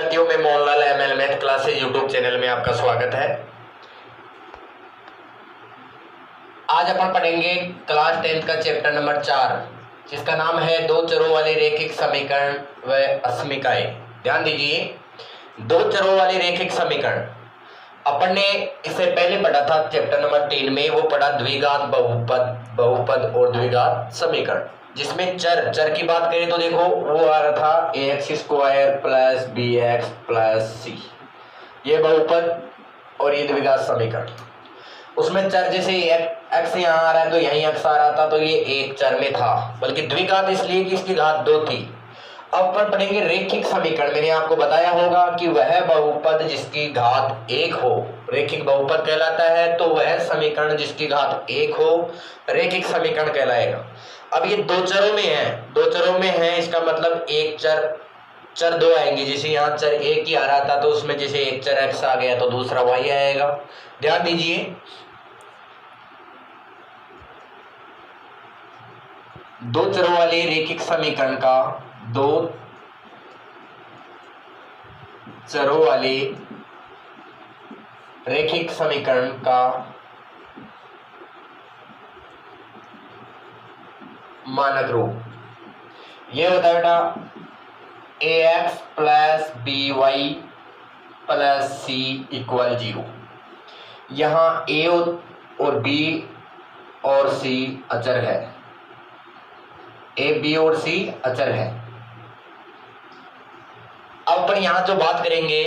विद्यार्थियों में Mohanlal ML math classes YouTube channel में आपका स्वागत है। आज अपन पढ़ेंगे क्लास 10th का चैप्टर नंबर 4 जिसका नाम है दो चरों वाले रैखिक समीकरण व अस्मिकाएं। ध्यान दीजिए, दो चरों वाले रैखिक समीकरण अपन ने इससे पहले पढ़ा था चैप्टर नंबर 3 में। वो पढ़ा द्विघात बहुपद और द्विघात समीकरण, जिसमें चर की बात करें तो देखो वो आ रहा था ax² plus bx plus c, ये बहुपद और ये द्विघात समीकरण। उसमें चर जैसे x यहाँ आ रहा है तो यहीं x आ रहा था, तो ये एक चर में था, बल्कि द्विघात इसलिए कि इसकी घात 2 थी। अब अपन पढ़ेंगे रैखिक समीकरण। मैंने आपको बताया होगा कि वह बहुपद जिसकी घात 1 हो रैखिक बहुपद कहलाता है, तो वह समीकरण जिसकी घात 1 हो रैखिक समीकरण कहलाएगा। अब ये दो चरों में है, इसका मतलब एक चर दो आएंगे। जैसे यहाँ चर एक ही आ रहा था तो उसमें जैसे एक चर x आ गया तो दूसरा y आएगा। ध्यान दीजिए, दो चरों वाले रैखिक समीकरण का दो चरों वाले रैखिक समीकरण का मानक रूप ये होता है बेटा ax plus by plus c equal 0। यहाँ a और b और c अचर है, a b और c अचर है। अब अपन यहाँ जो बात करेंगे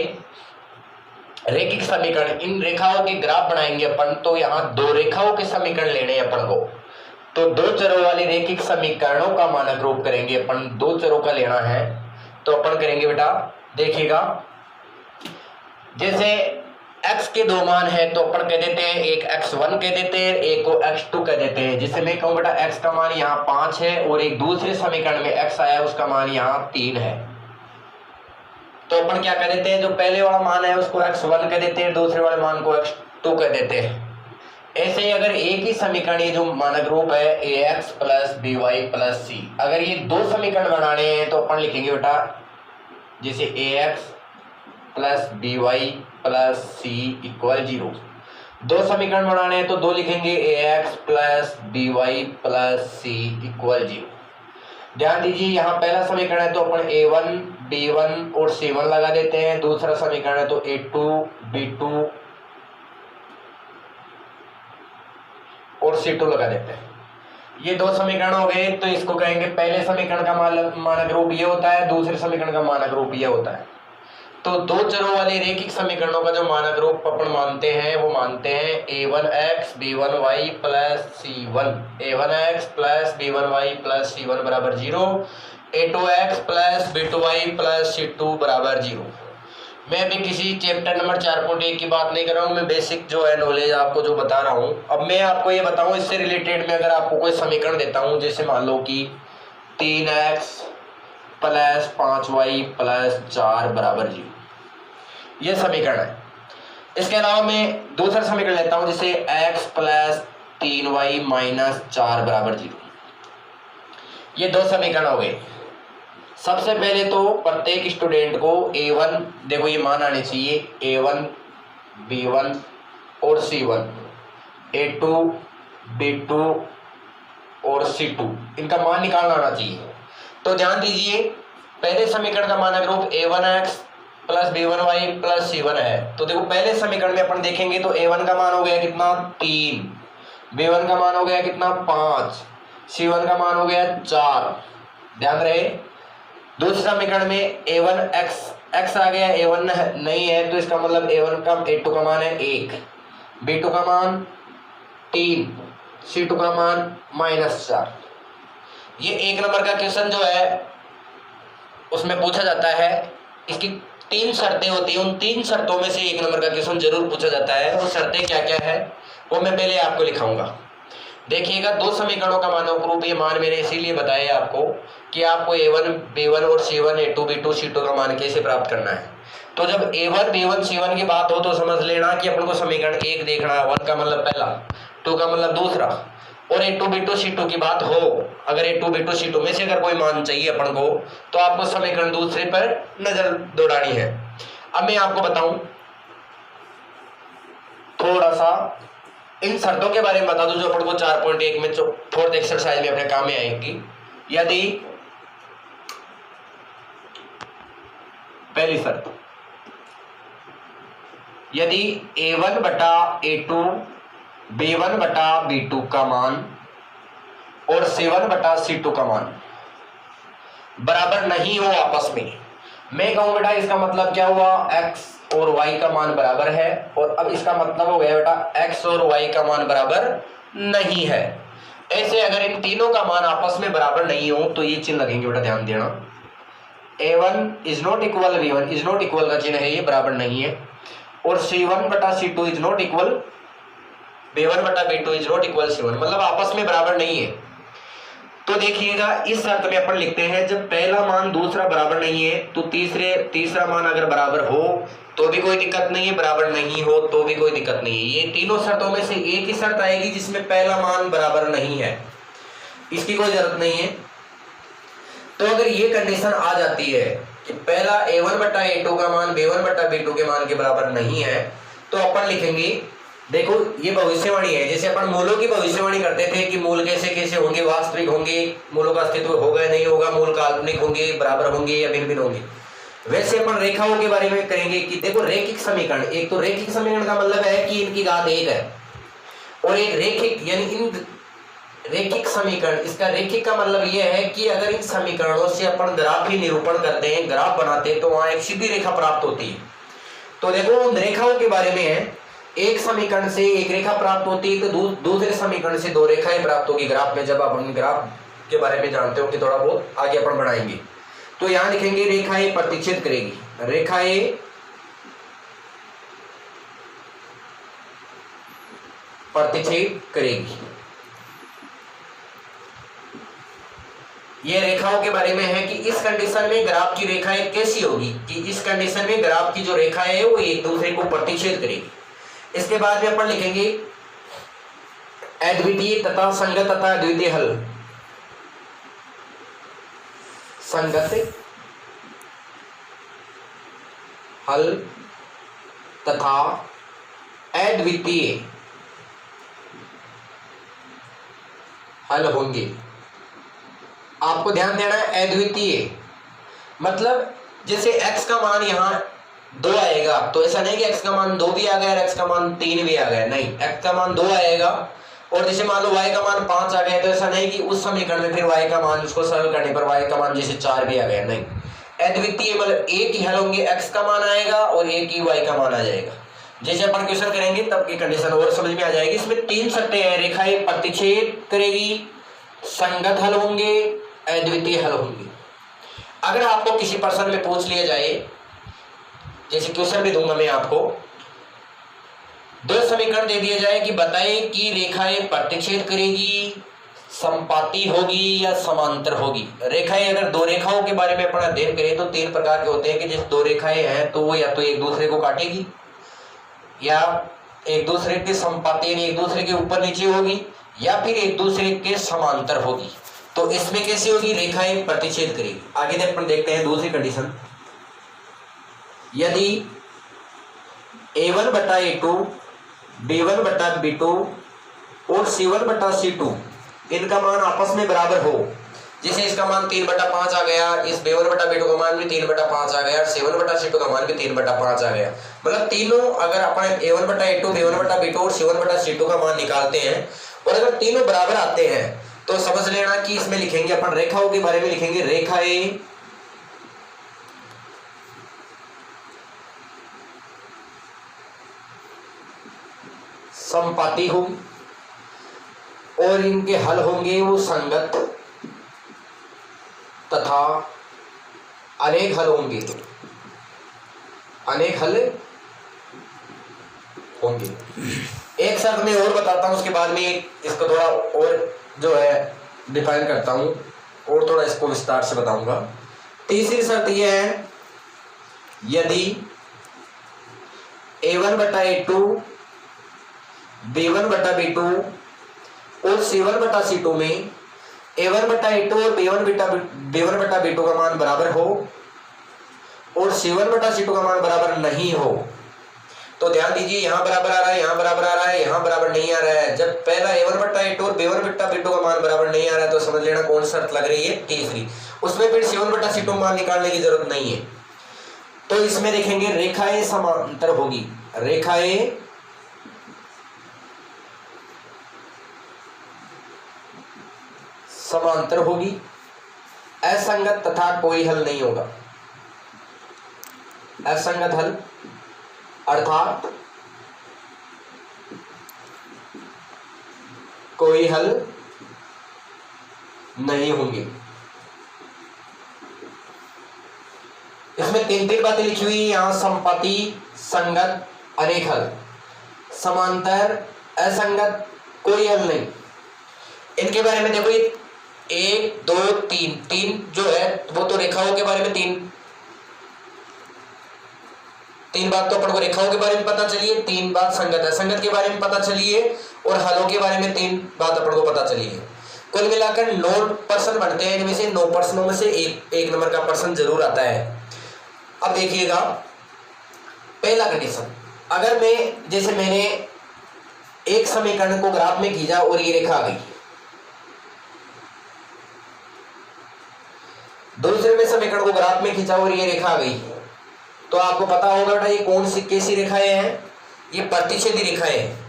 रैखिक समीकरण, इन रेखाओं के ग्राफ बनाएंगे अपन, तो यहाँ दो रेखाओं के समीकरण लेने अपन को, तो दो चरों वाले रैखिक समीकरणों का मानक रूप करेंगे अपन। दो चरों का लेना है तो अपन करेंगे बेटा, देखिएगा जैसे x के दो मान है तो अपन कह देते हैं, एक x1 कह देते हैं, एक को x2 कह देते हैं। जिससे मैं कहूँ बेटा x का मान यहाँ 5 है और एक दूसरे समीकरण में x आया उसका मान यहाँ 3 है, तो अपन क्या कह देते हैं, जो पहले वाला मान है उसको x1 कह देते हैं, दूसरे वाले मान को x2 कह देते हैं। ऐसे ही अगर एक ही समीकरण ये जो मानक रूप है ax plus by plus c, अगर ये दो समीकरण बनाने हैं तो अपन लिखेंगे बेटा जैसे ax plus by plus c equal 0। दो समीकरण बनाने हैं तो दो लिखेंगे ax plus by plus c equal 0। ध्यान दीजिए, यहाँ पहला समीकरण है तो अपन a1 b1 और c1 लगा देते हैं, दूसरा समीकरण है तो a2 b2 और c2 लगा देते हैं। ये दो समीकरण हो गए, तो इसको कहेंगे पहले समीकरण का मानक रूप ये होता है, दूसरे समीकरण का मानक रूप ये होता है। तो दो चरों वाले रैखिक समीकरणों का जो मानक रूप अपन मानते हैं वो मानते हैं a1x b1y plus c1, a1x plus b1y plus c1 बराबर 0, a2x plus b2y plus c2 बराबर 0। मैं अभी किसी चैप्टर नंबर 4.1 की बात नहीं कर रहा हूँ, मैं बेसिक जो है नॉलेज आपको जो बता रहा हूँ। अब मैं आपको ये बताऊँ इससे रिलेटेड में, अगर आपको कोई समीकरण देता हूँ जैसे मान लो कि 3x प्लस 5y प्लस 4 बराबर 0, ये समीकरण है। इसके अलावा मैं दूसरा समीकरण लेता हूँ जैसे x प्लस 3y माइनस 4 बराबर 0। ये दो समीकरण हो गए। सबसे पहले तो प्रत्येक स्टूडेंट को a1 देखो ये मान आने चाहिए, a1 b1 और c1, a2 b2 और c2, इनका मान निकालना आना चाहिए। तो ध्यान दीजिए, पहले समीकरण का मानक रूप a1x plus b1y plus c1 है। तो देखो पहले समीकरण में अपन देखेंगे तो a1 का मान हो गया कितना 3, b1 का मान हो गया कितना 5, c1 का मान हो गया 4। ध्यान रहे, दूसरे समीकरण में a1 x आ गया, a1 नहीं है तो इसका मतलब a2 का मान है 1, b2 का मान 3, c2 का मान -4। ये एक नंबर का क्वेश्चन जो है उसमें पूछा जाता है, इसकी 3 शर्तें होती हैं, उन 3 शर्तों में से एक नंबर का क्वेश्चन जरूर पूछा जाता है। वो शर्तें क्या क्या है वो मैं पहले आपको लिखाऊंगा। देखिएगा, दो समीकरणों का मानक रूप ये मान मैंने इसीलिए बताया आपको कि आपको a1 b1 और c1 a2 b2 c2 का मान कैसे प्राप्त करना है। तो जब a1 b1 c1 की बात हो तो समझ लेना कि अपन को समीकरण 1 देखना है, 1 का मतलब पहला, 2 का मतलब दूसरा, और a2 b2 c2 की बात हो, अगर a2 b2 c2 में से अगर कोई मान चाहिए अपन को तो आपको समीकरण दूसरे पर नजर दौड़ानी है। अब मैं आपको बताऊं थोड़ा सा इन शर्तों के बारे में बता दूं जो अपन को 4.1 में जो फोर्थ एक्सरसाइज में अपने काम में आएंगी। यदि पहली शर्त, यदि a1 बटा a2 b1 बटा b2 का मान और c1 बटा c2 का मान बराबर नहीं हो आपस में, मैं कहूं बेटा इसका मतलब क्या हुआ, x और y का मान बराबर है, और अब इसका मतलब हो गया बेटा x और y का मान बराबर नहीं है। ऐसे अगर इन तीनों का मान आपस में बराबर नहीं हो तो ये चिन्ह लगेंगे बेटा, ध्यान देना। a1 is not equal b1 is not equal का चिन्ह है, ये बराबर नहीं है, और c1 बटा c2 is not equal b1 बटा b2 is not equal c1, मतलब आपस में बराबर नहीं है। तो देखिएगा इस शर्त में अपन लिखते हैं जब पहला मान दूसरा बराबर नहीं है तो तीसरा मान अगर बराबर हो तो भी कोई दिक्कत नहीं है, बराबर नहीं हो तो भी कोई दिक्कत नहीं है। ये तीनों शर्तों में से एक ही शर्त आएगी जिसमें पहला मान बराबर नहीं है, इसकी कोई जरूरत नहीं है। तो अगर ये कंडीशन आ जाती है कि पहला a1 बटा a2 का मान b1 बटा b2 के मान के बराबर नहीं है, तो अपन लिखेंगे, देखो ये भविष्यवाणी है, जैसे अपन मूलों की भविष्यवाणी करते थे कि मूल कैसे कैसे होंगे, वास्तविक होंगे, मूलों का अस्तित्व होगा या नहीं होगा, मूल काल्पनिक होंगे, बराबर होंगे या भिन्न भिन्न होंगे, वैसे अपन रेखाओं के बारे में करेंगे कि देखो रैखिक समीकरण, एक तो रैखिक समीकरण का मतलब है कि इनकी घात एक है, और एक रैखिक यानी इन रैखिक समीकरण, इसका रैखिक का मतलब यह है कि अगर इन समीकरणों से अपन ग्राफ ही निरूपण करते हैं, ग्राफ बनाते हैं, तो वहां एक सीधी रेखा प्राप्त होती है। तो देखो उन रेखाओं के बारे में है, एक समीकरण से एक रेखा प्राप्त होती है तो दूसरे समीकरण से दो रेखाएं प्राप्त होगी ग्राफ में। जब अपन ग्राफ के बारे में जानते हो कि थोड़ा बहुत आगे अपन बढ़ाएंगे, तो यहां लिखेंगे रेखाएं प्रतिच्छेद करेगी, रेखाएं प्रतिच्छेद करेगी। ये रेखाओं के बारे में है कि इस कंडीशन में ग्राफ की रेखाएं कैसी होगी, कि इस कंडीशन में ग्राफ की जो रेखाएं है वो एक दूसरे को प्रतिच्छेद करेगी। इसके बाद में अपन लिखेंगे अद्वितीय तथा संगत तथा अद्वितीय हल, संगत हल तथा अद्वितीय हल होंगे। आपको ध्यान देना है, अद्वितीय मतलब जैसे x का मान यहाँ 2 आएगा तो ऐसा नहीं कि x का मान 2 भी आ गया और x का मान 3 भी आ गया, नहीं, x का मान 2 आएगा, और जैसे मान लो y का मान 5 आ गया तो ऐसा नहीं कि उस समीकरण में फिर y का मान उसको सरल करने पर y का मान जैसे 4 भी आ गया, नहीं, अद्वितीय मतलब एक ही हल होंगे, x का मान आएगा और एक ही y का मान आ जाएगा। जैसे अपन क्वेश्चन करेंगे तब की कंडीशन और समझ में आ जाएगी। इसमें 3 शर्तें हैं, रेखाएं प्रतिच्छेद करेगी, संगत हल होंगे, अद्वितीय हल होंगे। अगर आपको किसी प्रश्न में पूछ लिया जाए, जैसे क्वेश्चन भी दूंगा मैं आपको, 2 समीकरण दे दिया जाए कि बताएं कि रेखाएं प्रतिच्छेद करेगी, संपाती होगी या समांतर होगी। रेखाएं अगर 2 रेखाओं के बारे में अपन अध्ययन करें तो 3 प्रकार के होते हैं कि जैसे 2 रेखाएं हैं तो वो या तो एक दूसरे को काटेगी, या एक दूसरे के संपाती यानी एक दूसरे के ऊपर नीचे होगी, या फिर एक दूसरे के समांतर होगी। तो इसमें कैसी होगी, रेखाएं प्रतिच्छेद करेगी। आगे अपन देखते हैं दूसरी कंडीशन, यदि a1 बटा a2 b1 बटा b2 और c1 बटा c2 इनका मान आपस में बराबर हो, जैसे इसका मान 3 बटा 5 आ गया, इस b1 बटा b2 का मान भी 3 बटा 5 आ गया, और c1 बटा c2 का मान भी 3 बटा 5 आ गया, मतलब तीनों अगर अपन a1 बटा a2 b1 बटा b2 और c1 बटा c2 का मान निकालते हैं और अगर तीनों बराबर आते हैं तो समझ लेना कि इसमें लिखेंगे अपन रेखाओं के बारे में लिखेंगे, रेखाएं संपाती होंगी और इनके हल होंगे वो संगत तथा अनेक हल होंगे, अनेक हल होंगे। एक शर्त मैं और बताता हूं, उसके बाद में इसको थोड़ा और जो है डिफाइन करता हूं और थोड़ा इसको विस्तार से बताऊंगा। तीसरी शर्त यह है, यदि a1 बटा a2 b1 बटा b2 और c1 बटा c2 में a1 बटा a2 और b1 बटा b2 का मान बराबर हो और C1 बटा C2 का मान बराबर नहीं हो, तो ध्यान दीजिए यहां बराबर आ रहा है, यहां बराबर आ रहा है, यहां बराबर नहीं आ रहा है। जब पहला A1 बटा A2 और B1 बटा B2 का मान बराबर नहीं आ रहा है तो समझ लेना कौन शर्त लग रही है, तीसरी। उसमें फिर C1 बटा C2 मान निकालने की जरूरत नहीं है। तो इसमें देखेंगे रेखाएं समांतर होगी, रेखाएं समांतर होगी, असंगत तथा कोई हल नहीं होगा। असंगत हल अर्थात कोई हल नहीं होंगे। इसमें तीन तीन बातें लिखी हुई, यहां संपाती, संगत, अनेक हल, समांतर, असंगत, कोई हल नहीं। इनके बारे में देखो, ये 1 2 3 तीन जो है वो तो रेखाओं के बारे में तीन बात तो अपन को रेखाओं के बारे में पता चली है, 3 बात संगत असंगत के बारे में पता चली है, और हलों के बारे में 3 बात अपन को पता चली है। कुल मिलाकर 9 प्रश्न बनते हैं, इनमें से 9 प्रश्नों में से एक नंबर का प्रश्न जरूर आता है। अब देखिएगा पहला कंडीशन, अगर मैंने एक समीकरण को ग्राफ में खींचा और ये रेखा आ गई, दूसरे में समीकरण को ग्राफ में खींचा और ये रेखा आ गई, तो आपको पता होगा बेटा ये कौन सी कैसी रेखाएं हैं, ये प्रतिच्छेदी रेखाएं हैं।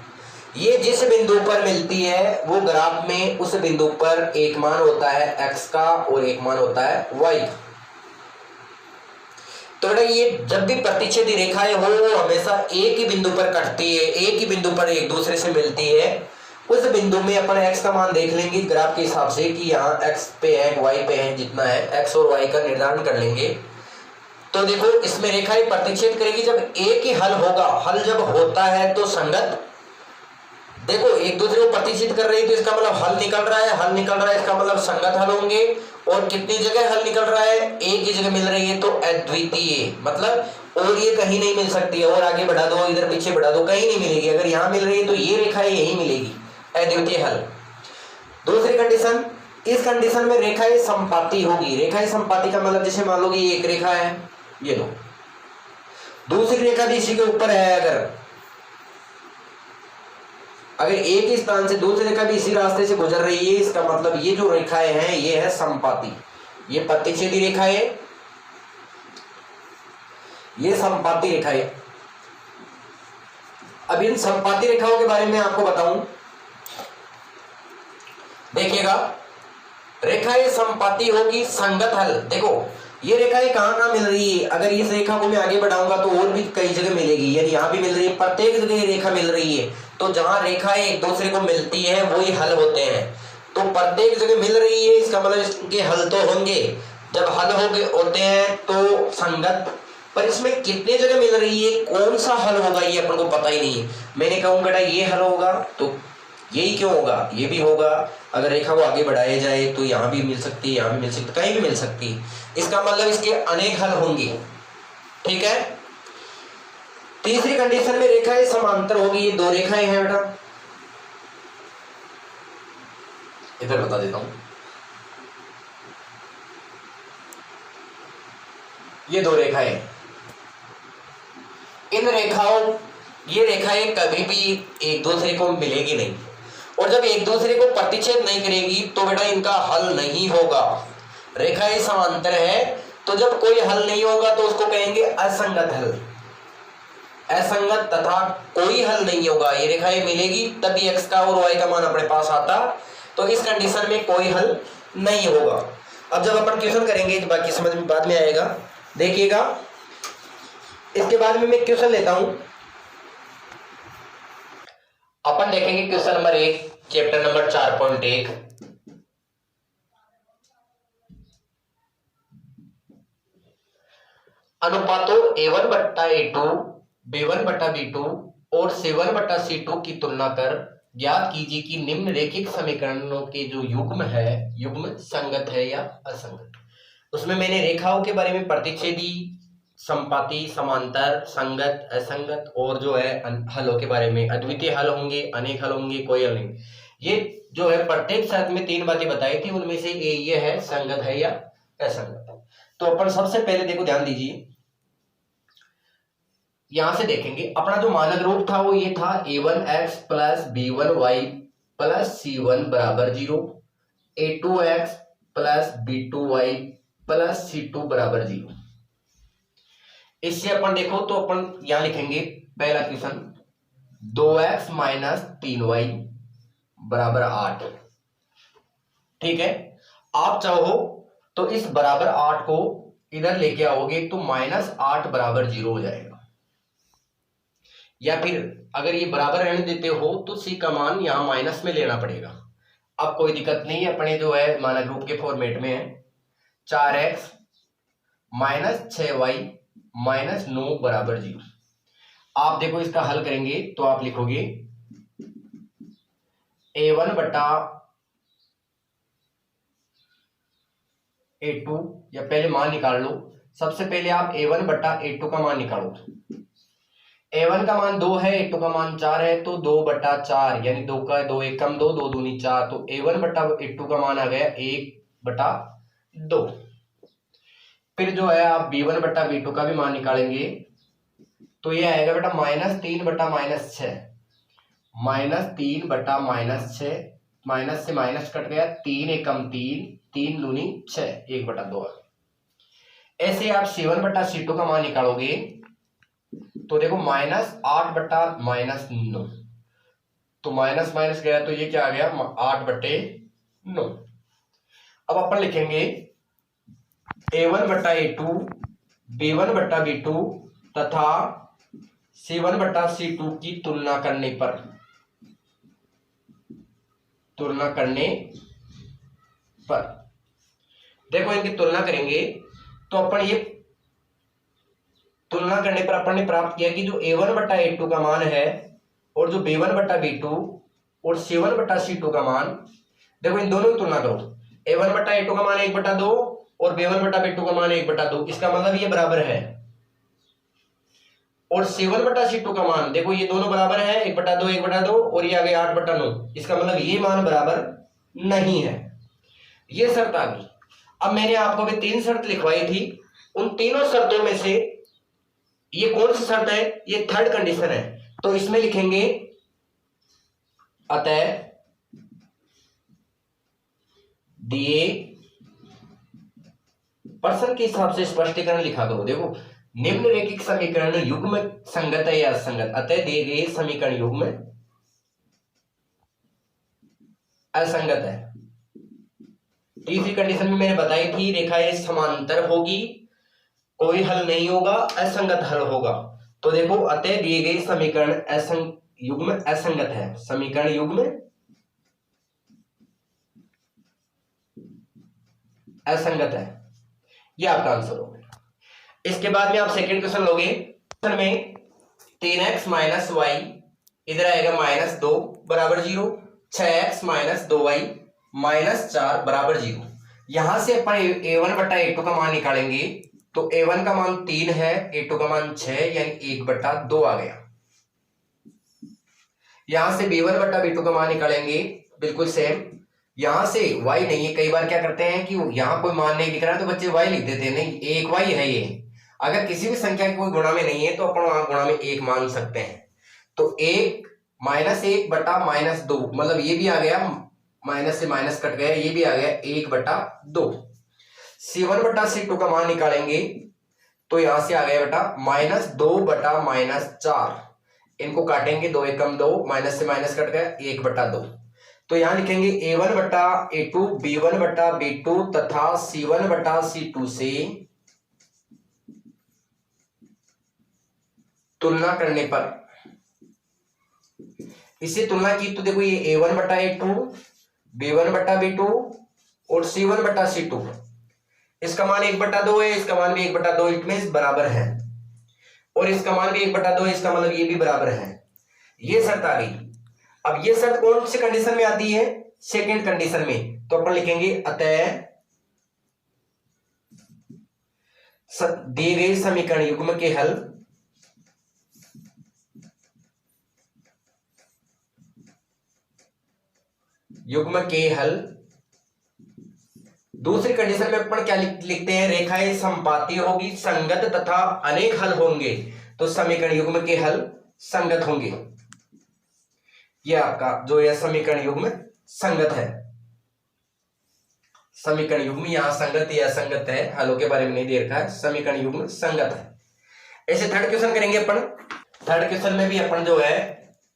ये जिस बिंदु पर मिलती है वो ग्राफ में उस बिंदु पर एक मान होता है x का और एक मान होता है y का। तो बेटा ये जब भी प्रतिच्छेदी रेखाएं हो वो हमेशा एक ही बिंदु पर कटती है, एक ही बिंदु पर एक दूसरे से मिलती है। उस बिंदु में अपन x का मान देख लेंगे ग्राफ के हिसाब से कि यहाँ x पे है y पे है, जितना है x और y का निर्धारण कर लेंगे। तो देखो इसमें रेखाएं प्रतिच्छेद करेगी जब एक ही हल होगा, हल जब होता है तो संगत, देखो एक दूसरे को प्रतिच्छेद कर रही है तो इसका मतलब हल निकल रहा है, इसका मतलब संगत हल होंगे। और कितनी जगह हल निकल रहा है, एक ही जगह मिल रही है तो अद्वितीय, मतलब और ये कहीं नहीं मिल सकती है, और आगे बढ़ा दो इधर पीछे बढ़ा दो कहीं नहीं मिलेगी। अगर यहाँ मिल रही है तो ये रेखाएं यही मिलेगी, अद्वितीय हल। दूसरी कंडीशन, इस कंडीशन में रेखाएं संपाती होगी। रेखाएं संपाती का मतलब जैसे मान लो कि एक रेखा है, ये लो, दूसरी रेखा भी इसी के ऊपर है, अगर एक ही स्थान से दूसरी रेखा भी इसी रास्ते से गुजर रही है, इसका मतलब ये जो रेखाएं हैं ये है संपाती, ये प्रतिच्छेदी रेखाएं, ये संपाती रेखाएं। अब इन संपाती रेखाओं के बारे में आपको बताऊं, देखिएगा रेखाएं संपाती होगी, संगत हल। देखो ये रेखाएं कहां मिल रही है, अगर इस रेखा को मैं आगे बढ़ाऊंगा तो और भी कई जगह मिलेगी, यानी यहाँ भी मिल रही है, प्रत्येक जगह रेखा मिल रही है। तो जहां रेखाएं एक दूसरे को मिलती है वही हल होते हैं। तो प्रत्येक जगह मिल रही है, इसका मतलब इसके हल तो होंगे। जब हल होते हैं तो संगत, पर इसमें कितने जगह मिल रही है, कौन सा हल होगा ये अपन को पता ही नहीं है। मैंने कहूँ बेटा ये हल होगा तो यही क्यों होगा, ये भी होगा। अगर रेखा को आगे बढ़ाया जाए तो यहाँ भी मिल सकती है, यहाँ भी मिल सकती है, कहीं भी मिल सकती है, इसका मतलब इसके अनेक हल होंगे। ठीक है। तीसरी कंडीशन में रेखाएं समांतर होगी। ये 2 रेखाएं हैं बेटा, इधर बता देता हूं, ये 2 रेखाएं, इन रेखाओं, ये रेखाएं कभी भी एक दूसरे को मिलेगी नहीं, और जब एक दूसरे को प्रतिच्छेद नहीं करेगी तो बेटा इनका हल नहीं होगा। रेखाएं समांतर है तो जब कोई हल नहीं होगा तो उसको कहेंगे असंगत हल, असंगत तथा कोई हल नहीं होगा। ये रेखाएं मिलेगी तभी x का और y का मान अपने पास आता, तो इस कंडीशन में कोई हल नहीं होगा। अब जब अपन क्वेश्चन करेंगे तो बाकी समझ में बाद में आएगा। देखिएगा इसके बाद में मैं क्वेश्चन लेता हूं, अपन देखेंगे क्वेश्चन नंबर 1 चैप्टर नंबर 4.1। अनुपातों A1 बट्टा A2, B1 बट्टा B2 और C1 बट्टा C2 की तुलना कर ज्ञात कीजिए कि निम्नलिखित समीकरणों के जो युग्म है, युग्म संगत है या असंगत। उसमें मैंने रेखाओं के बारे में प्रतिच्छेदी, संपाती, समांतर, संगत, असंगत और जो है हलों के बारे में, अद्वितीय हल होंगे, अनेक हल होंगे, कोई हल नहीं। ये जो है प्रत्येक शर्त में 3 बातें बताई थी, उनमें से ये है संगत है या असंगत। तो अपन सबसे पहले देखो ध्यान दीजिए, यहां से देखेंगे अपना जो मानक रूप था वो ये था a1x plus b1y plus c1 बराबर 0, a2x plus b2y plus c2 बराबर 0। इससे अपन देखो तो अपन यहां लिखेंगे पहला क्वेश्चन 2x माइनस 3y बराबर 8। ठीक है, आप चाहो तो इस बराबर 8 को इधर लेके आओगे तो -8 बराबर 0 हो जाएगा, या फिर अगर ये बराबर रहने देते हो तो सी का मान यहां माइनस में लेना पड़ेगा। अब कोई दिक्कत नहीं है, अपने जो है मानक रूप के फॉर्मेट में है 4x माइनस 6y माइनस 9 बराबर 0। आप देखो इसका हल करेंगे तो आप लिखोगे a1 बटा a2, या पहले मान निकाल लो। सबसे पहले आप a1 बटा a2 का मान निकालो। a1 का मान 2 है, a2 का मान 4 है, तो 2 बटा 4 यानी 2 का 2 एक कम 2, 2 दूनी 4, तो a1 बटा a2 का मान आ गया 1 बटा 2। फिर जो है आप b1 बटा b2 का भी मान निकालेंगे तो ये आएगा बेटा -3 बटा -6, -3 बटा -6, माइनस से माइनस कट गया, 3 एक कम 3, 3 दूनी 6, 1 बटा 2। ऐसे आप c1 बटा c2 का मान निकालोगे तो देखो -8 बटा -9, तो माइनस माइनस गया तो ये क्या आ गया 8 बटे 9। अब अपन लिखेंगे a1 बटा a2, b1 बटा b2 तथा c1 बटा c2 की तुलना करने पर देखो इनकी तुलना करेंगे तो अपन ये तुलना करने पर अपन ने प्राप्त किया कि जो a1 बटा a2 का मान है और जो b1 बटा b2 और c1 बटा c2 का मान, देखो इन दोनों की तुलना करो। a1 बटा a2 का मान 1 बटा 2 और b1 बटा b2 का मान 1 बटा 2, इसका मतलब ये बराबर है। और c1 बटा c2 का मान देखो ये दोनों बराबर है, 1 बटा 2 1 बटा 2 और ये आ गया 8 बटा 9, इसका मतलब ये मान बराबर नहीं है। ये शर्त आ गई। अब मैंने आपको भी 3 शर्त लिखवाई थी, उन तीनों शर्तों में से ये कौन सी शर्त है, ये थर्ड कंडीशन है, तो इसमें लिखेंगे अतः दिए प्रश्न के हिसाब से स्पष्टीकरण लिखा करो। देखो निम्नलिखित समीकरण युग्म संगत है या असंगत, अतः दिए गए समीकरण युग्म असंगत है। तीसरी कंडीशन में मैंने बताई थी रेखाएं समांतर होगी, कोई हल नहीं होगा, असंगत हल होगा। तो देखो अतः दिए गए समीकरण युग्म असंगत है, समीकरण युग्म असंगत है, यह आपका आंसर होगा। इसके बाद में आप सेकंड क्वेश्चन लोगे, क्वेश्चन में 3x माइनस वाई इधर आएगा -2 बराबर 0, 6x माइनस 2y माइनस 4 बराबर 0। यहां से अपन a1 बटा a2 का मान निकालेंगे तो a1 का मान 3 है, a2 का मान 6 यानी 1 बटा 2 आ गया। यहां से b1 बटा b2 का मान निकालेंगे बिल्कुल सेम, यहां से y नहीं है। कई बार क्या करते हैं कि यहां कोई मान नहीं दिख रहा है तो बच्चे y लिख देते हैं, नहीं एक y है ये। अगर किसी भी संख्या की कोई गुणा में नहीं है तो अपन वहां गुणा में 1 मान सकते हैं। तो 1 -1 बटा -2 मतलब ये भी आ गया, माइनस से माइनस कट गया, ये भी आ गया 1 बटा 2। c1 बटा c2 का मान निकालेंगे तो यहां से आ गया बेटा -2 बटा -4, इनको काटेंगे 2 एक कम 2, माइनस से माइनस कट गया 1 बटा 2। तो यहां लिखेंगे a1 बटा a2, b1 बटा b2 तथा c1 बटा c2 से तुलना करने पर, इससे तुलना की तो देखो ये a1 बटा a2, b1 बटा b2 और c1 बटा c2, इसका मान 1 बटा 2 है, इसका मान भी 1 बटा 2, इट मींस बराबर है, और इसका मान भी 1 बटा 2 है, इसका मतलब ये भी बराबर है। ये शर्त आ गई। अब ये शर्त कौन सी कंडीशन में आती है, सेकंड कंडीशन में, तो अपन लिखेंगे अतः दिए गए समीकरण युग्म के हल दूसरी कंडीशन में अपन क्या लिखते हैं, रेखाएं संपाती होगी, संगत तथा अनेक हल होंगे तो समीकरण युग्म के हल संगत होंगे। ये आपका जो यह समीकरण युग्म संगत है, समीकरण युग्म यहाँ संगत या असंगत है, हलों के बारे में नहीं दे रखा है, समीकरण युग्म संगत है। ऐसे थर्ड क्वेश्चन करेंगे अपन। थर्ड क्वेश्चन में भी अपन जो है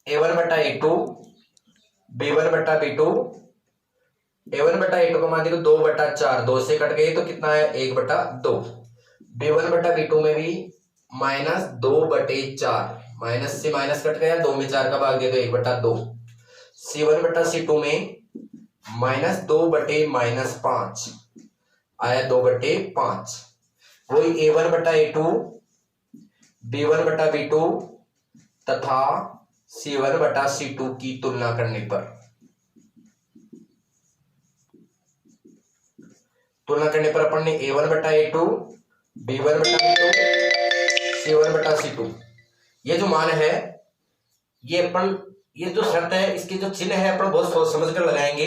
a1 बटा a2 b1 बटा b2, a1 बटा a2 को मान देखो 2 बटा 4, 2 से कट गए तो कितना है 1 बटा 2। b1 बटा b2 में भी माइनस 2 बटे 4, माइनस से माइनस कट गया, 2 में 4 का भाग दे तो 1 बटा 2। c1 बटा c2 में माइनस 2 बटे माइनस 5 आया 2 बटे 5। वही a1 बटा a2 b1 बटा b2 तथा c1 बटा c2 की तुलना करने पर, अपन ने a1 बटा a2 b1 बटा b2 c1 बटा c2 ये जो मान है, ये अपन ये जो शर्त है इसके जो चिन्ह है अपन बहुत सोच समझ कर लगाएंगे।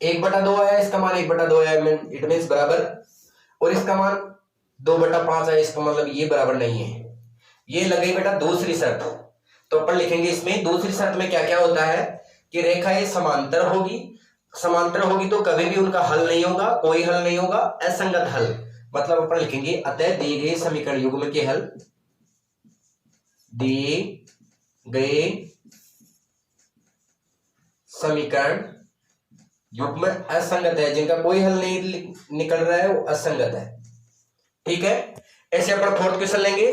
1 बटा 2 आया, इसका मान 1 बटा 2 आया, इट मीन्स बराबर, और इसका मान 2 बटा 5 आया, इसका मतलब ये बराबर नहीं है। ये लग गई बेटा दूसरी शर्त। तो अपन लिखेंगे इसमें दूसरी शर्त में क्या क्या होता है कि रेखाएं समांतर होगी, समांतर होगी तो कभी भी उनका हल नहीं होगा, कोई हल नहीं होगा, असंगत हल। मतलब अपन लिखेंगे अतः दिए गए समीकरण युग्म के हल, दिए गए समीकरण युग्म असंगत है, जिनका कोई हल नहीं निकल रहा है वो असंगत है। ठीक है, ऐसे अपन फोर्थ क्वेश्चन लेंगे।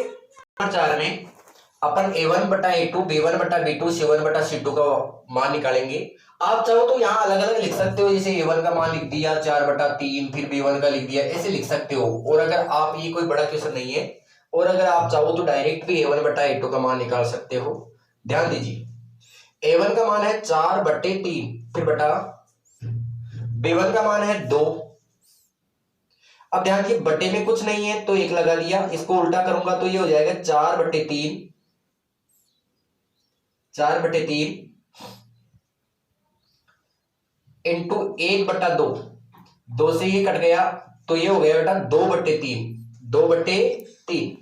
4 में अपन a1 बटा a2 b1 बटा b2 c1 बटा c2 का मान निकालेंगे। आप चाहो तो यहाँ अलग अलग लिख सकते हो, जैसे a1 का मान लिख दिया 4 बटा 3, फिर b1 का लिख दिया, ऐसे लिख सकते हो। और अगर आप, ये कोई बड़ा क्वेश्चन नहीं है, और अगर आप चाहो तो डायरेक्ट भी a1 बटा a2 का मान निकाल सकते हो। ध्यान दीजिए a1 का मान है 4 बटे 3, फिर बटा b1 का मान है 2। अब ध्यान दीजिए बटे में कुछ नहीं है तो 1 लगा दिया, इसको उल्टा करूंगा तो ये हो जाएगा 4 बटे 3, 4 बटे 3 इंटू 1 बटा 2, 2 से ये कट गया तो ये हो गया बेटा 2 बटे 3, 2 बटे 3।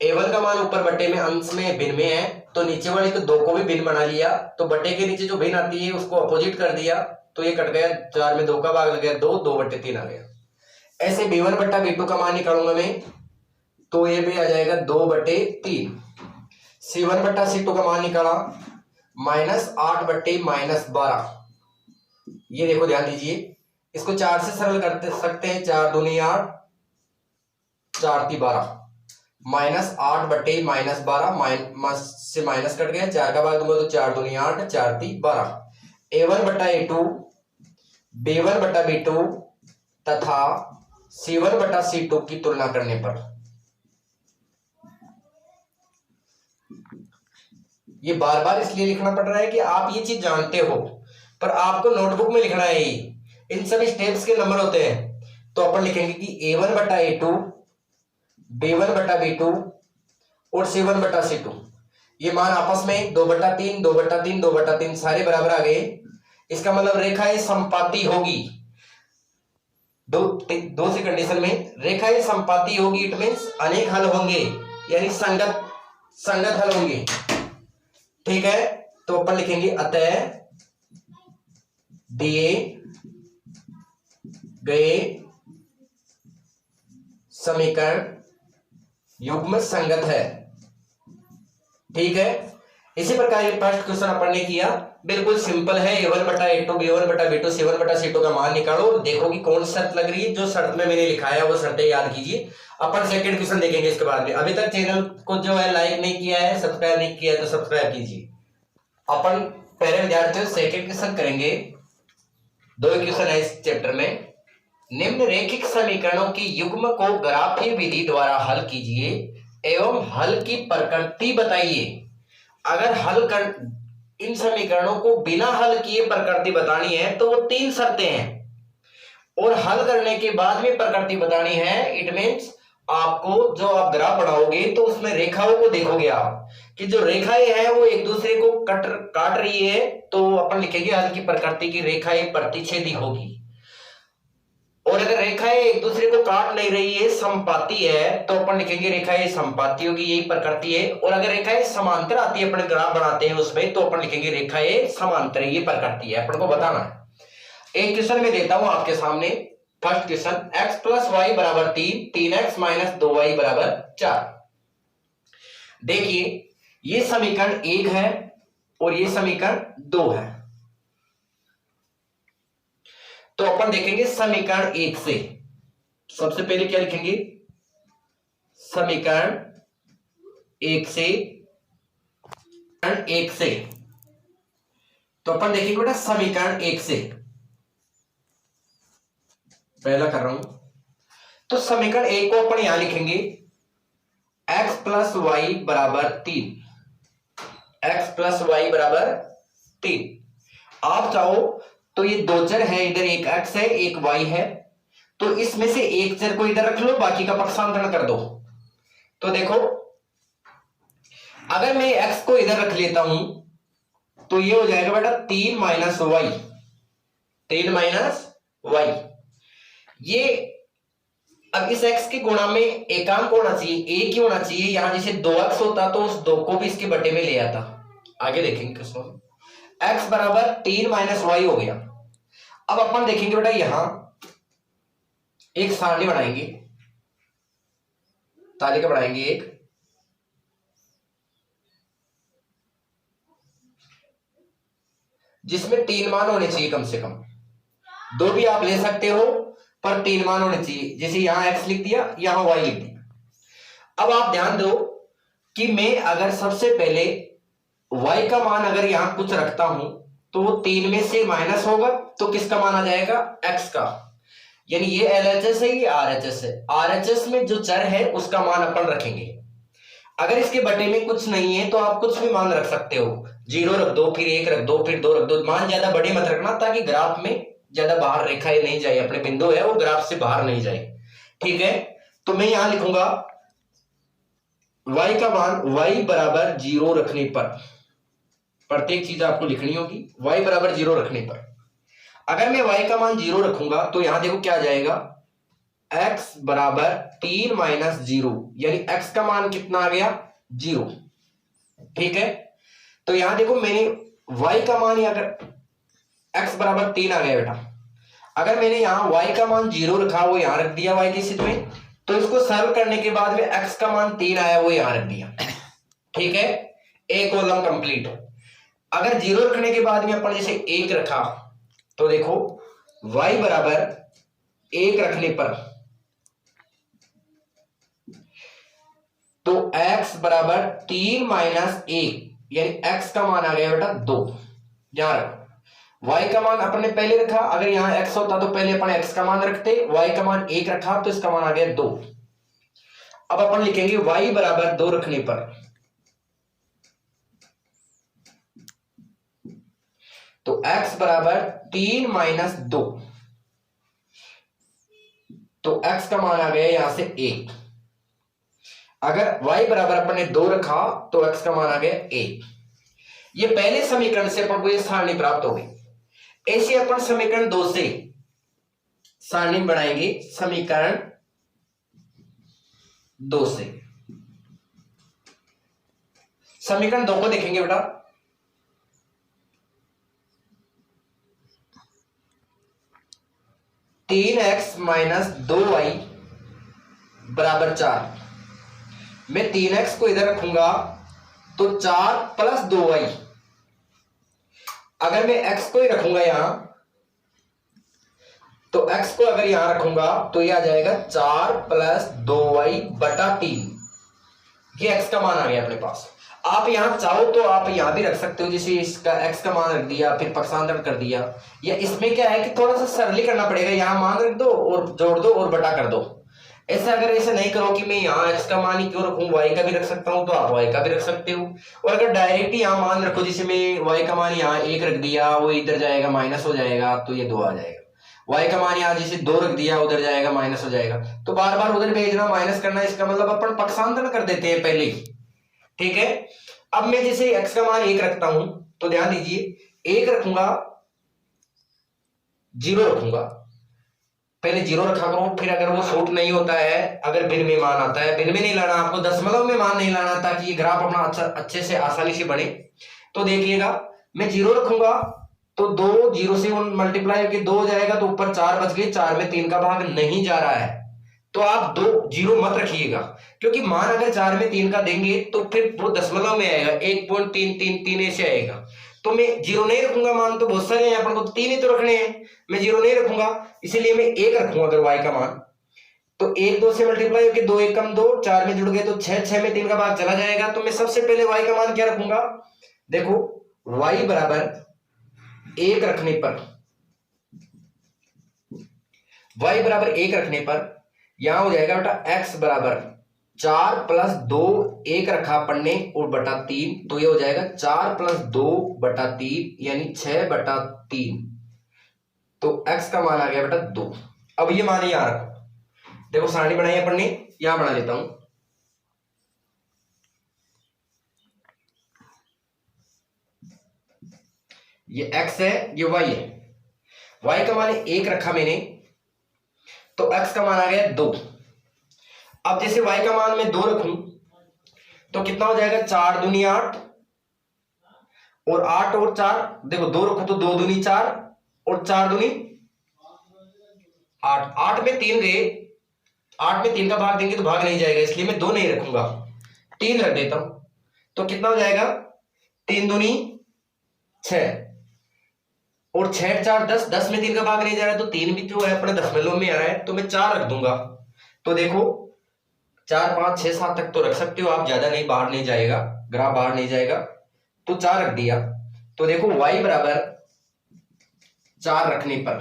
a1 का मान ऊपर बटे में अंश में भिन्न में है तो नीचे वाली तो 2 को भी भिन्न बना लिया, तो बटे के नीचे जो भिन्न आती है उसको अपोजिट कर दिया तो ये कट गया, 4 में 2 का भाग लग गया 2, 2 बटे 3 आ गया। ऐसे b1 बटा b2 का मान निकालूंगा मैं तो ये भी आ जाएगा 2 बटे 3। c1 बटा c2 का मान निकाला माइनस 8 बटे माइनस 12। ये देखो ध्यान दीजिए, इसको 4 से सरल करते सकते हैं, 4 दूनी 8, 4 ती 12, माइनस 8 बटे माइनस 12, से माइनस कट गया, 4 का भाग दूंगा तो 4 दूनी 8, 4 ती 12। a1 बटा a2 b1 बटा b2 तथा c1 बटा c2 की तुलना करने पर, ये बार बार इसलिए लिखना पड़ रहा है कि आप ये चीज जानते हो, पर आपको नोटबुक में लिखना है। इन सभी स्टेप्स के नंबर होते हैं। तो अपन लिखेंगे कि a1 बटा a2 b1 बटा b2 और c1 बटा c2, ये मान आपस में 2 बटा 3, 2 बटा 3, 2 बटा 3 सारे बराबर आ गए। इसका मतलब रेखाएं संपाती होगी। दो से कंडीशन में रेखाएं संपाती होगी, इट मींस अनेक हल होंगे, यानी संगत हल होंगे। ठीक है, तो अपन लिखेंगे अतः दिए गए समीकरण युग्म संगत है। ठीक है, इसी प्रकार फर्स्ट क्वेश्चन अपन ने किया, बिल्कुल सिंपल है। a1 बटा a2 b1 बटा b2 c1 बटा c2 का मान निकालो, देखो कि कौन शर्त लग रही है, जो शर्त में मैंने लिखा है वो शर्तें याद कीजिए। अपन सेकंड क्वेश्चन देखेंगे इसके बाद में। अभी तक चैनल को जो है लाइक नहीं किया है, सब्सक्राइब नहीं किया है तो सब्सक्राइब कीजिए। अपन पहले विद्यार्थियों सेकंड क्वेश्चन करेंगे। 2 क्वेश्चन है इस चैप्टर में। निम्नरेखिक समीकरणों की युग्म को ग्राफीय विधि द्वारा हल कीजिए एवं हल की प्रकृति बताइए। अगर हल कर इन समीकरणों को बिना हल किए प्रकृति बतानी है तो वो 3 शर्तें हैं, और हल करने के बाद में प्रकृति बतानी है। इट मींस आपको जो आप ग्राफ बनाओगे तो उसमें रेखाओं को देखोगे आप कि जो रेखाएं हैं वो एक दूसरे को काट रही है, तो अपन लिखेंगे हल की प्रकृति की रेखाएं प्रतिच्छेदी होगी। और अगर रेखाएं एक दूसरे को काट नहीं रही है, समपाती है, तो अपन लिखेंगे रेखा ये समपाती होगी, यही प्रकृति है। और अगर रेखाएं समांतर आती है, अपन ग्राफ बनाते हैं उसमें, तो अपन लिखेंगे रेखा ये समांतर है, ये प्रकृति है, अपन को बताना है। एक क्वेश्चन में देता हूं आपके सामने, first question, x plus Y बराबर 3, 3x माइनस 2y बराबर 4। देखिए ये समीकरण 1 है और ये समीकरण 2 है। तो अपन देखेंगे समीकरण 1 से। सबसे पहले क्या लिखेंगे, समीकरण 1 से, तो अपन देखेंगे बेटा समीकरण 1 से, पहला कर रहा हूं। तो समीकरण 1 को अपन यहां लिखेंगे x प्लस वाई बराबर 3, x प्लस वाई बराबर 3। आप चाहो तो ये दो चर है, इधर एक x है एक y है, तो इसमें से एक चर को इधर रख लो, बाकी का पक्षांतरण कर दो। तो देखो अगर मैं x को इधर रख लेता हूं तो ये हो जाएगा बेटा 3 माइनस वाई, 3 माइनस वाई। ये अब इस x के गुणा में एकांक होना चाहिए, एक ही होना चाहिए। यहां जैसे 2x होता तो उस 2 को भी इसके बटे में ले आता। आगे देखेंगे किसमें, x बराबर 3 माइनस वाई हो गया। अब अपन देखेंगे बेटा यहां एक सारणी बनाएंगे, तालिका बनाएंगे एक, जिसमें 3 मान होने चाहिए कम से कम। 2 भी आप ले सकते हो पर 3 मान होने चाहिए। जैसे यहां x लिख दिया, यहां y लिख दिया। अब आप ध्यान दो कि मैं अगर सबसे पहले y का मान अगर यहां कुछ रखता हूं तो वो 3 में से माइनस होगा, तो किसका मान आ जाएगा, x का। यानी ये LHS है, ये RHS है। RHS में जो चर है उसका मान अपन रखेंगे। अगर इसके बटे में कुछ नहीं है तो आप कुछ भी मान रख सकते हो, 0 रख दो, फिर 1 रख दो, फिर 2 रख दो। मान ज्यादा बड़े मत रखना, ताकि ग्राफ में ज्यादा बाहर रेखाएं नहीं जाए, अपने बिंदु है वो ग्राफ से बाहर नहीं जाए। ठीक है, तो मैं यहां लिखूंगा y का मान y बराबर 0 रखने पर, प्रत्येक चीज आपको लिखनी होगी y बराबर 0 रखने पर। अगर मैं y का मान 0 रखूंगा तो यहां देखो क्या आ जाएगा, x बराबर 3 माइनस 0, यानी x का मान कितना आ गया, 0। ठीक है, तो यहां देखो मैंने y का मान, अगर x बराबर 3 आ गया बेटा, अगर मैंने यहां y का मान 0 रखा, वो यहां रख दिया y की स्थिति में, तो इसको सरल करने के बाद में x का मान 3 आया, वो यहां रख दिया। ठीक है, एक कॉलम कंप्लीट। अगर 0 रखने के बाद में अपन जैसे 1 रखा, तो देखो y बराबर 1 रखने पर, तो x बराबर 3 माइनस 1, यानी x का मान आ गया बेटा 2। यहां रखो, y का मान अपन ने पहले रखा, अगर यहां x होता तो पहले अपन x का मान रखते, y का मान 1 रखा तो इसका मान आ गया 2। अब अपन लिखेंगे y बराबर 2 रखने पर, तो x बराबर 3 माइनस 2, तो x का मान आ गया यहां से 1। अगर y बराबर अपन ने 2 रखा तो x का मान आ गया 1। ये पहले समीकरण से अपन को ये सारणी प्राप्त हो गई। ऐसे अपन समीकरण 2 से सारणी बनाएंगे, समीकरण 2 से। समीकरण 2 को देखेंगे बेटा, तीन एक्स माइनस 2y बराबर 4। मैं 3x को इधर रखूंगा तो 4 प्लस 2y। अगर मैं x को ही रखूंगा यहां, तो x को अगर यहां रखूंगा तो यह आ जाएगा 4 प्लस 2y बटा 3। ये x का मान आ गया अपने पास। आप यहां चाहो तो आप यहां भी रख सकते हो, जैसे इसका x का मान रख दिया, फिर पक्षांतरण कर दिया। या इसमें क्या है कि थोड़ा सा सरली करना पड़ेगा, यहां मान रख दो और जोड़ दो और बटा कर दो। ऐसा अगर ऐसे नहीं करो कि मैं यहाँ x का मान ही क्यों रखूं, y का भी रख सकता हूं, तो आप y का भी रख सकते हो। और अगर डायरेक्ट यहाँ मान रखो, जैसे मैं y का मान यहाँ 1 रख दिया, वो इधर जाएगा माइनस हो जाएगा, तो ये 2 आ जाएगा। y का मान यहाँ जैसे 2 रख दिया, उधर जाएगा माइनस हो जाएगा, तो बार बार उधर भेजना, माइनस करना, इसका मतलब अपन पक्षांतरण कर देते हैं पहले ही। ठीक है, अब मैं जैसे x का मान 1 रखता हूं, तो ध्यान दीजिए 1 रखूंगा, 0 रखूंगा, पहले 0 रखा करो, फिर अगर वो सूट नहीं होता है, अगर भिन्न में मान आता है, भिन्न में नहीं लाना आपको, दशमलव में मान नहीं लाना, ताकि ये ग्राफ अपना अच्छे से आसानी से बने। तो देखिएगा मैं 0 रखूंगा तो 2 0 से मल्टीप्लाई करके 2 हो जाएगा, तो ऊपर 4 बच गए, 4 में 3 का भाग नहीं जा रहा है, तो आप 2 0 मत रखिएगा, क्योंकि मान अगर 4 में 3 का देंगे तो फिर वो दशमलव में आएगा, 1.333 ऐसे आएगा। तो मैं 0 नहीं रखूंगा, मान तो बहुत सारे हैं, अपन को 3 ही तो रखने हैं, मैं 0 नहीं रखूंगा, इसीलिए मैं 1 रखूंगा अगर y का मान। तो 1 2 से मल्टीप्लाई होकर 2 1 कम 2, 4 में जुड़ गए तो 6, 6 में 3 का भाग चला जाएगा। तो मैं सबसे पहले y का मान क्या रखूंगा, देखो y बराबर 1 रखने पर, y बराबर 1 रखने पर यहां हो जाएगा बेटा x बराबर 4 प्लस 2, 1 रखा पढ़ने और बटा 3, तो ये हो जाएगा 4 प्लस 2 बटा 3 यानी 6 बटा 3। तो x का मान आ गया बेटा 2। अब ये मान यहां रखो, देखो सारणी बनाई है पढ़ने, यहां बना लेता हूं। ये x है, ये y है, y का मान 1 रखा मैंने, तो x का मान आ गया 2। अब जैसे y का मान मैं 2 रखूं तो कितना हो जाएगा, 4 दूनी 8 और 8 और 4, देखो 2 रखो तो 2 दूनी 4 और 4 दूनी 8, 8 में 3 गए, 8 में 3 का भाग देंगे तो भाग नहीं जाएगा, इसलिए मैं 2 नहीं रखूंगा, 3 रख देता हूं। तो कितना हो जाएगा, 3 दूनी 6 और 6 4 10, 10 में 3 का भाग नहीं जा रहा है, तो 3 भी जो है अपने दशमलव में आ रहा है, तो मैं 4 रख दूंगा। तो देखो 4 5 6 7 तक तो रख सकते हो आप, ज्यादा नहीं, बाहर नहीं जाएगा, ग्राफ बाहर नहीं जाएगा, तो 4 रख दिया। तो देखो y बराबर 4 रखने पर,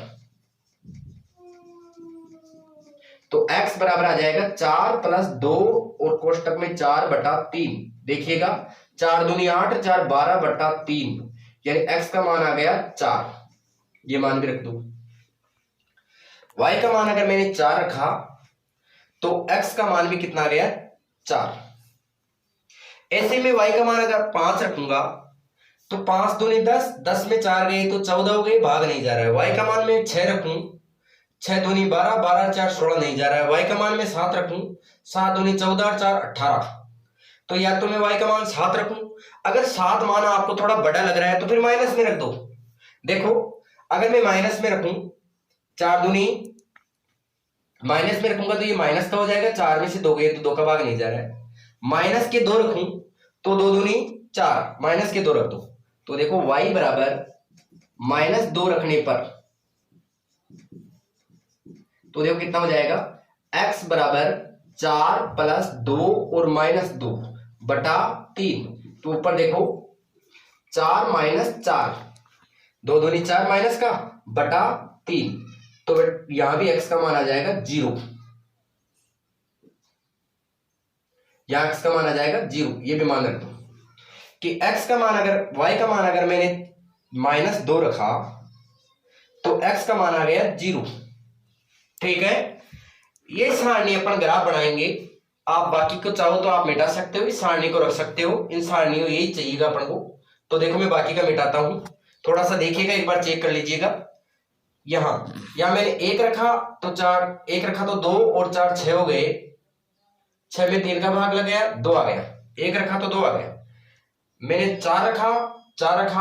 तो x बराबर आ जाएगा 4 प्लस 2 और कोष्टक में 4 बटा 3, देखिएगा 4 दूनी 8, 4 12 बटा 3, यानी x का मान आ गया 4, ये मान भी रख दो। y का मान अगर मैंने 4 रखा तो x का मान भी कितना आ गया, 4। ऐसे में y का मान अगर 5 रखूंगा तो 5 दूनी 10, 10 में 4 गए तो 14 हो गए, भाग नहीं जा रहा है। y का मान मैं 6 रखूं, 6 दूनी 12, 12 4 16 नहीं जा रहा है। y का मान मैं 7 रखूं, 7 दूनी 14 4 18, तो या तो मैं y का मान 7 रखूं, अगर 7 मान आपको थोड़ा बड़ा लग रहा है तो फिर माइनस में रख दो। देखो अगर मैं माइनस में रखूं, 4 दूनी माइनस में रखूंगा तो ये माइनस का हो जाएगा, 4 में से 2 गए तो 2 का भाग नहीं जा रहा है। माइनस के 2 रखूं तो 2 दूनी 4, माइनस के 2 रख दो, तो देखो y बराबर -2 रखने पर, तो देखो कितना हो जाएगा, x बराबर 4 प्लस 2 और -2 बटा 3, तो ऊपर देखो 4 माइनस 4, 2 दूनी 4 माइनस का बटा 3, तो यहां भी x का मान आ जाएगा 0, यहां x का मान आ जाएगा 0, ये भी मान रख दो कि x का मान अगर y का मान अगर मैंने -2 रखा तो x का मान आ गया 0। ठीक है, ये सारणी अपन ग्राफ बनाएंगे, आप बाकी को चाहो तो आप मिटा सकते हो, इस सारणी को रख सकते हो, इन सारणियों यही चाहिएगा अपन को। तो देखो मैं बाकी का मिटाता हूं, थोड़ा सा देखिएगा, एक बार चेक कर लीजिएगा। यहां मैंने 1 रखा तो 4, 1 रखा तो 2 और 4 6 हो गए, 6 में 3 का भाग लग गया, 2 आ गया, 1 रखा तो 2 आ गया। मैंने 4 रखा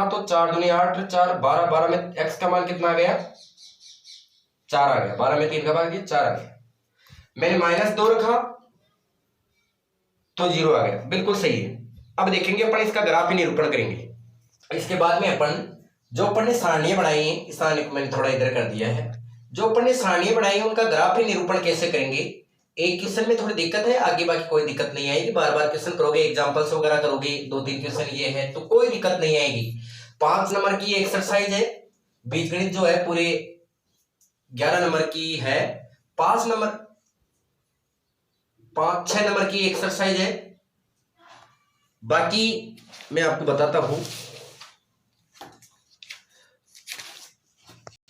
तो 4 दूनी 8, 4 12, 12 में x का मान कितना आ गया, 4 आ गया, 12 में 3 का भाग दिया, 4 आ गया। मैंने -2 रखा तो 0 आ गया, बिल्कुल सही है। अब देखेंगे अपन इसका ग्राफ ही निरूपण करेंगे। इसके बाद में अपन जो अपन ने सारणियां बनाई है, इस सारणी को मैंने थोड़ा इधर कर दिया है, जो अपन ने सारणियां बनाई है उनका ग्राफ ही निरूपण कैसे करेंगे। एक क्वेश्चन में थोड़ी दिक्कत है, आगे बाकी कोई दिक्कत नहीं आएगी, बार बार क्वेश्चन करोगे, एग्जांपल्स वगैरह करोगे, 2-3 क्वेश्चन ये है तो कोई दिक्कत नहीं आएगी। 5 नंबर की एक्सरसाइज है, बीजगणित जो है पूरे 11 नंबर की है, 6 नंबर की एक्सरसाइज है। बाकी मैं आपको बताता हूं,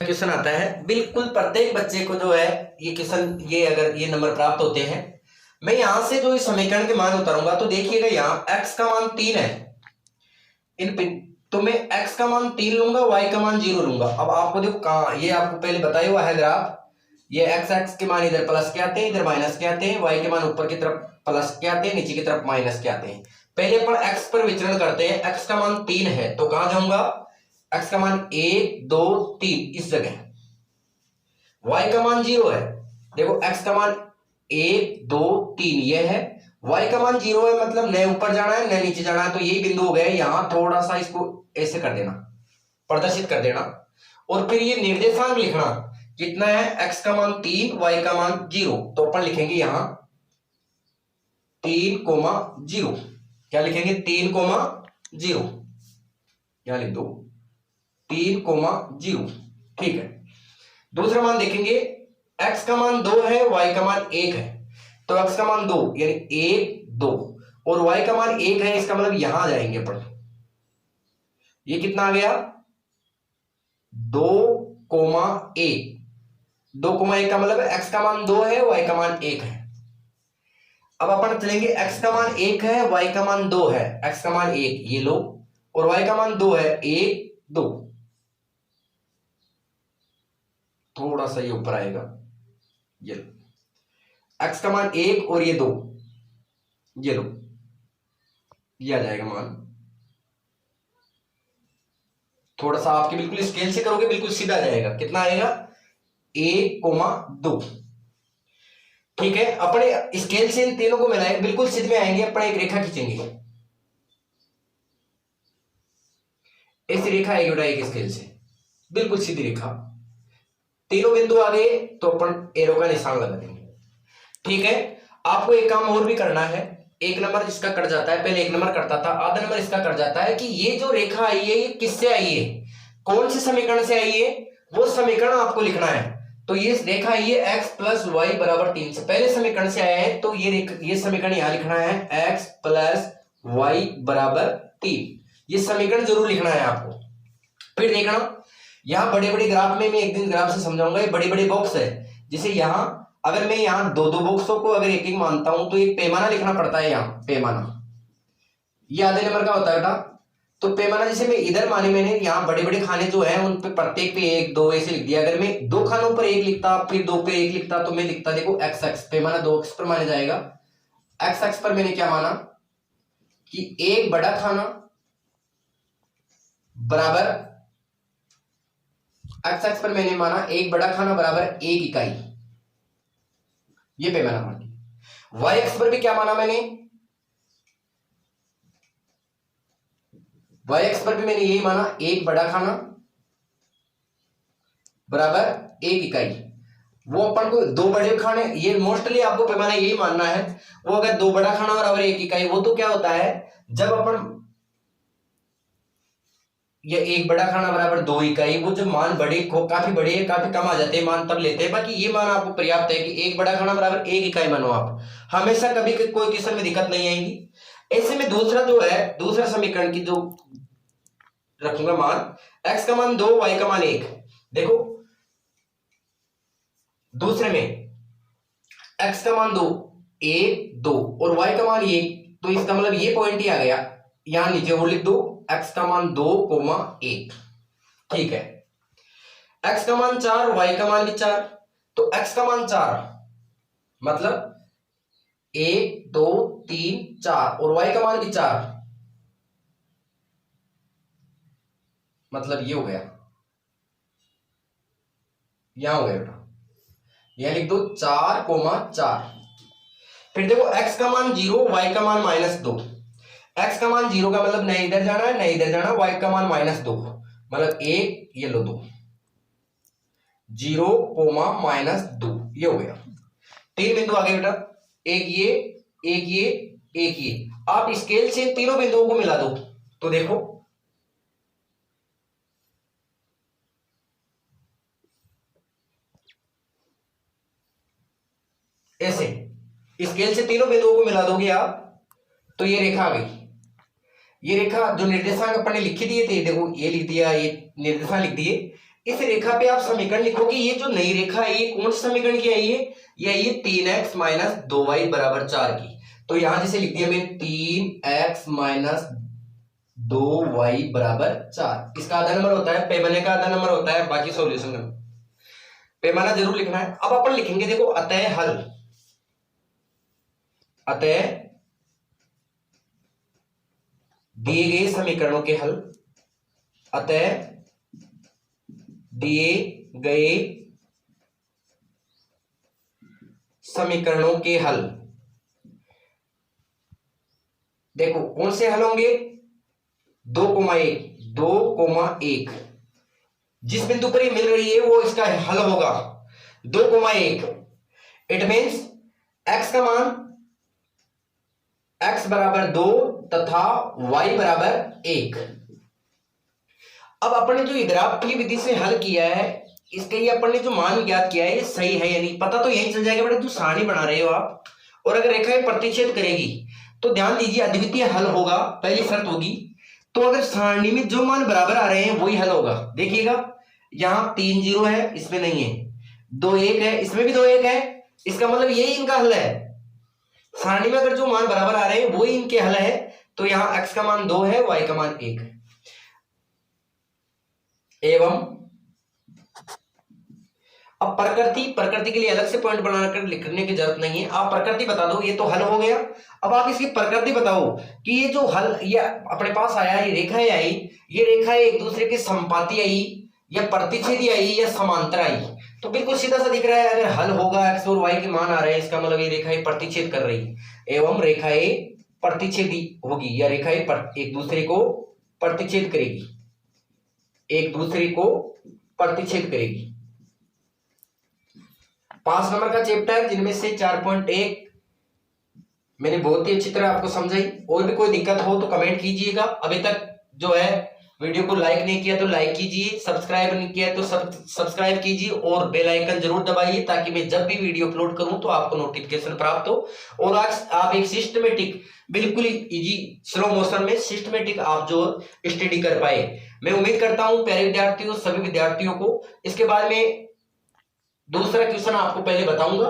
क्वेश्चन आता है बिल्कुल प्रत्येक बच्चे को जो है ये क्वेश्चन, ये अगर ये नंबर प्राप्त होते हैं, मैं यहां से जो इस समीकरण के मान उतारूंगा तो देखिएगा यहां x का मान 3 है, तो मैं x का मान 3 लूंगा, y का मान 0 लूंगा। अब आपको देखो कहां, ये आपको पहले बताया हुआ है ग्राफ, ये एक्स एक्स के मान इधर प्लस के आते हैं, इधर माइनस के आते हैं, वाई के मान ऊपर की तरफ प्लस के आते हैं, नीचे की तरफ माइनस के आते हैं। पहले अपन एक्स पर विचरण करते हैं। एक्स का मान 3 है तो कहां जाऊंगा, एक्स का मान 1 2 3 इस जगह। वाई का मान 0 है, देखो एक्स का मान 1 2 3 ये है, वाई का मान 0 है, मतलब न ऊपर जाना है न नीचे जाना है, तो यही बिंदु हो गया। यहां थोड़ा सा इसको ऐसे कर देना, प्रदर्शित कर देना, और फिर ये निर्देशांक लिखना कितना है, एक्स का मान 3 वाई का मान 0, तो अपन लिखेंगे यहां 3,0। क्या लिखेंगे, 3,0, यहां लिख दो 3,0। ठीक है। दूसरा मान देखेंगे, x का मान 2 है, y का मान 1 है, तो x का मान 2 यानी 1 2 और y का मान 1 है, इसका मतलब यहां जाएंगे अपन। ये कितना आ गया, 2,1। 2,1 का मतलब x का मान 2 है, y का मान 1 है। अब अपन चलेंगे, x का मान 1 है, y का मान 2 है, x का मान 1 ये लो, और y का मान 2 है 1 2, थोड़ा सा ये ऊपर आएगा, ये लो, x का मान 1 और ये 2, ये लो, ये आ जाएगा मान। थोड़ा सा आपके बिल्कुल स्केल से करोगे बिल्कुल सीधा आ जाएगा, कितना आएगा 1,2। ठीक है, अपने स्केल से इन तीनों को मिलाएंगे, बिल्कुल सीधे में आएंगे, अपने एक रेखा खींचेंगे, ऐसी रेखा आएगी बेटा एक स्केल से, बिल्कुल सीधी रेखा। तीनों बिंदु आ गए तो अपन एरो का निशान लगा देंगे। ठीक है, आपको एक काम और भी करना है। एक नंबर जिसका कट जाता है, पहले एक नंबर कटता था, आधा नंबर इसका कट जाता है कि ये जो रेखा आई है ये किससे आई है, कौन से समीकरण से आई है, वो समीकरण आपको लिखना है। तो ये रेखा आई है x प्लस वाई बराबर 3 से, पहले समीकरण से आया है, तो ये समीकरण यहां लिखना है x प्लस वाई बराबर 3। ये समीकरण जरूर लिखना है आपको। फिर देखना, यहाँ बड़े बड़े ग्राफ में मैं एक दिन ग्राफ से समझाऊंगा, ये बड़े बड़े बॉक्स है, जैसे यहाँ अगर मैं यहाँ दो दो बॉक्सों को अगर एक एक मानता हूं तो एक पैमाना लिखना पड़ता है। यहाँ पैमाना ये आधे नंबर का होता है बेटा, तो पैमाना जैसे मैं इधर माने, मैंने यहाँ बड़े बड़े खाने जो है उन पे प्रत्येक पे 1 2 ऐसे लिख दिया। अगर मैं 2 खानों पर 1 लिखता फिर 2 पे 1 लिखता तो मैं लिखता, देखो एक्स एक्स, पैमाना 2 अक्ष पर माने जाएगा। एक्स एक्स पर मैंने क्या माना कि एक बड़ा खाना बराबर, एक्स एक्स पर मैंने माना एक बड़ा खाना बराबर 1 इकाई, ये पैमाना मान लिया। वाई एक्स पर भी क्या माना मैंने, वाई एक्स पर भी मैंने यही माना, एक बड़ा खाना बराबर 1 इकाई। वो अपन को 2 बड़े खाने, ये मोस्टली आपको पैमाना यही मानना है। वो अगर 2 बड़ा खाना बराबर 1 इकाई, वो तो क्या होता है जब अपन ये 1 बड़ा खाना बराबर 2 इकाई, वो जो मान बड़े काफी बड़े है काफी कम आ जाते हैं मान, तब लेते हैं। बाकी ये मान आपको पर्याप्त है कि 1 बड़ा खाना बराबर 1 इकाई मानो आप, हमेशा कभी कोई किस्म में दिक्कत नहीं आएगी। ऐसे में दूसरा जो है, दूसरा समीकरण की जो रखूंगा मान, x का मान 2 y का मान 1। देखो दूसरे में x का मान 2 1 2 और y का मान 1, तो इसका मतलब ये पॉइंट ही आ गया। यहां नीचे और लिख दो x का मान 2 1। ठीक है, x का मान 4 y का मान भी 4, तो x का मान 4 मतलब 1 2 3 4 और y का मान भी 4, मतलब ये हो गया, यहां हो गया बेटा, यहां लिख दो 4 4। फिर देखो x का मान 0 y का मान -2। x का मान 0 का मतलब नहीं इधर जाना है नहीं इधर जाना, y का मान -2 मतलब 1, ये लो 2, 0 -2, ये हो गया। 3 बिंदु आ गए बेटा, एक ये एक ये एक ये। आप स्केल से तीनों बिंदुओं को मिला दो तो देखो ऐसे, स्केल से तीनों बिंदुओं को मिला दोगे आप तो ये रेखा आ गई। ये रेखा जो निर्देशांक अपन ने लिखी दिए थे, देखो ये लिख दिया, ये निर्देशांक लिख दिए। इस रेखा पे आप समीकरण लिखोगे, ये जो नई रेखा है ये कौन से समीकरण की आई है, ये आई है 3x - 2y बराबर 4 की। तो यहां जैसे लिख दिया मैं 3x - 2y बराबर 4। इसका आधा नंबर होता है, पैमाने का आधा नंबर होता है, बाकी सॉल्यूशन का। पैमाना जरूर लिखना है। अब अपन लिखेंगे देखो अतः हल, अतः दिए गए समीकरणों के हल, अतः दिए गए समीकरणों के हल। देखो कौन से हल होंगे, 2,1 जिस बिंदु पर ये मिल रही है वो इसका हल होगा 2,1। इट मीन्स x का मान x बराबर 2 तथा y बराबर 1। अब अपन ने जो इधराब की विधि से हल किया है, इसके लिए अपन ने जो मान ज्ञात किया है ये सही है या नहीं, पता तो यही चल जाएगा बेटा, जो सारणी बना रहे हो आप और अगर रेखा प्रतिच्छेद करेगी तो ध्यान दीजिए अद्वितीय हल होगा, पहली शर्त होगी। तो अगर सारणी में जो मान बराबर आ रहे हैं वही हल होगा। देखिएगा यहां 3 0 है, इसमें नहीं है, 2 1 है, इसमें भी 2 1 है, इसका मतलब यही इनका हल है। सारणी में अगर जो मान बराबर आ रहे हैं वही इनके हल है। तो यहां x का मान 2 है, y का मान 1 है। एवं अब प्रकृति के लिए अलग से पॉइंट बनाकर लिखने की जरूरत नहीं है, आप प्रकृति बता दो, ये तो हल हो गया। अब आप इसकी प्रकृति बताओ कि ये जो हल ये अपने पास आया, ये रेखाएं आई, ये रेखाएं एक दूसरे के संपाती आई या प्रतिच्छेदी आई या समांतर आई, तो बिल्कुल सीधा सा दिख रहा है। अगर हल होगा x और y के मान आ रहे हैं, इसका मतलब ये रेखाएं प्रतिच्छेद कर रही एवं रेखाएं प्रतिच्छेदी होगी या रेखाएं एक दूसरे को प्रतिच्छेद करेगी, एक दूसरे को प्रतिच्छेद करेगी। 5 नंबर का चैप्टर जिनमें से 4.1 मैंने बहुत ही अच्छी तरह आपको समझाई। और भी कोई दिक्कत हो तो कमेंट कीजिएगा। अभी तक जो है वीडियो को लाइक नहीं किया तो लाइक कीजिए, सब्सक्राइब नहीं किया तो सब्सक्राइब कीजिए और बेल आइकन जरूर दबाइए ताकि मैं जब भी वीडियो अपलोड करूं तो आपको नोटिफिकेशन प्राप्त हो। और आज आप एक सिस्टमेटिक, बिल्कुल इजी स्लो मोशन में सिस्टमेटिक आप जो स्टडी कर पाए। मैं उम्मीद करता हूं प्यारे विद्यार्थियों, सभी विद्यार्थियों को इसके बाद में दूसरा क्वेश्चन आपको पहले बताऊंगा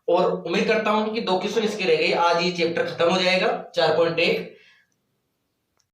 और उम्मीद करता हूं कि 2 क्वेश्चन इसके रह गए, आज ये चैप्टर खत्म हो जाएगा 4.1।